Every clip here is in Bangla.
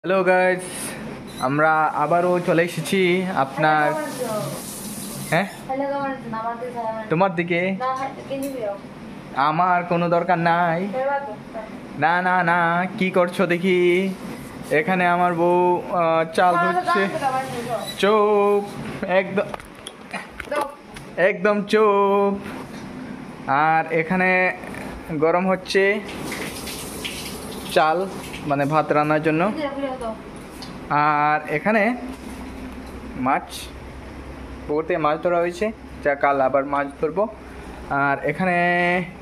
হ্যালো গাইস, আমরা আবারও চলে এসেছি আপনার হ্যাঁ তোমার দিকে। আমার কোনো দরকার নাই। না না না, কি করছো দেখি? এখানে আমার বউ চাল ধুচ্ছে। চুপ, একদম একদম চুপ। আর এখানে গরম হচ্ছে চাল, মানে ভাত রান্নার জন্য। আর এখানে মাছ, পুকুরতে মাছ ধরা হয়েছে, যা কাল আবার মাছ ধরবো। আর এখানে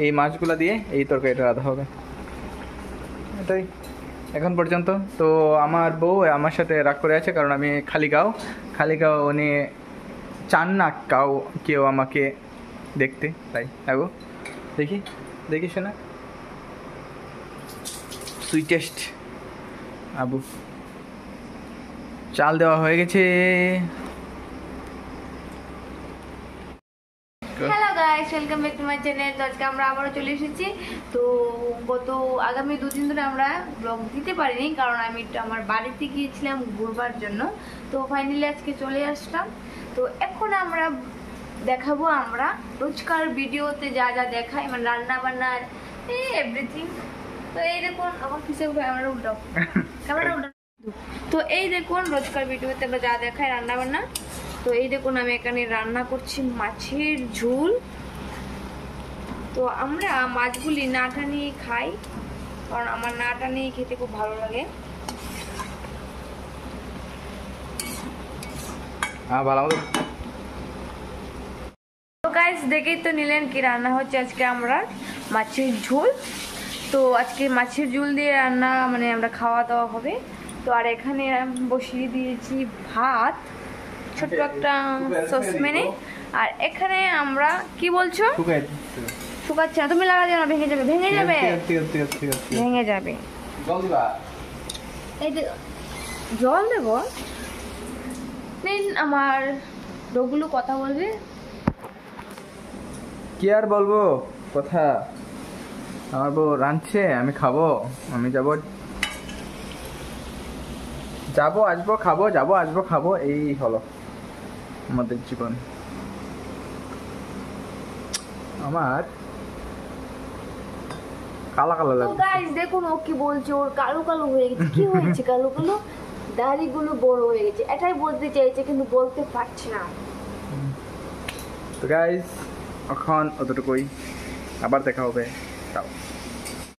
এই মাছগুলো দিয়ে এই তরকারিটা রাঁধা হবে, এটাই এখন পর্যন্ত। তো আমার বউ আমার সাথে রাগ করে আছে, কারণ আমি খালি গাও উনি চান না কেউ আমাকে দেখতে, তাই আগো দেখি দেখি শোনা সুইটেস্ট আবু। চাল দেওয়া হয়ে গেছে। Hello guys, welcome back to my channel. তো আজকে আমরা আবারও চলে এসেছি। তো আগামী দুদিন ধরে আমরা ব্লগ দিতে পারিনি, কারণ আমি একটু আমার বাড়িতে গিয়েছিলাম ঘুরবার জন্য। তো ফাইনালি আজকে চলে আসলাম। তো এখন আমরা দেখাবো আমরা রোজকার ভিডিওতে যা যা দেখাই, মানে রান্না বান্নার এভরিথিং। তো এই দেখুন আমার কিসে ক্যামেরা উল্টাও, ক্যামেরা উল্টাও। তো এই দেখুন রোজকার ভিডিওতে আমরা যা দেখাই রান্না বান্না। তো এই দেখুন আমি এখানে রান্না করছি মাছের ঝোল। তো আমরা মাছগুলি নাটা নিয়ে খাই, কারণ আমার নাটা নিয়ে খেতে খুব ভালো লাগে। তো গাইস, দেখেই তো নিলেন কি রান্না হচ্ছে আজকে আমরা মাছের ঝোল। তো আজকে মাছের ঝোল দিয়ে রান্না, মানে আমরা খাওয়া দাওয়া হবে। তো আর এখানে বসিয়ে দিয়েছি ভাত ছোট্ট একটা সসপ্যানে। আর এখানে আমরা কি বলছো, শুকাচ্ছে না, তুমি লাগা দিও না, ভেঙে যাবে ভেঙে যাবে ভেঙে যাবে। এই যে জল দেবো, আমার ডগুলো কথা বলবে। কি আর বলবো কথা, আমার বউ রাঁধছে, আমি খাবো, আমি যাবো আসবো খাবো, যাবো আসবো খাবো, এই হলো আমাদের জীবন। আমার কালা কালা তো লাগছে। গাইস দেখুন ও কি বলছে, ওর কালো কালো হয়ে গেছে। কি হয়েছে কালো কালো? দাড়িগুলো বড় হয়ে গেছে, এটাই বলতে চাইছে কিন্তু বলতে পারছি না। তো গাইস, এখন অতটুকুই, আবার দেখা হবে, তাও।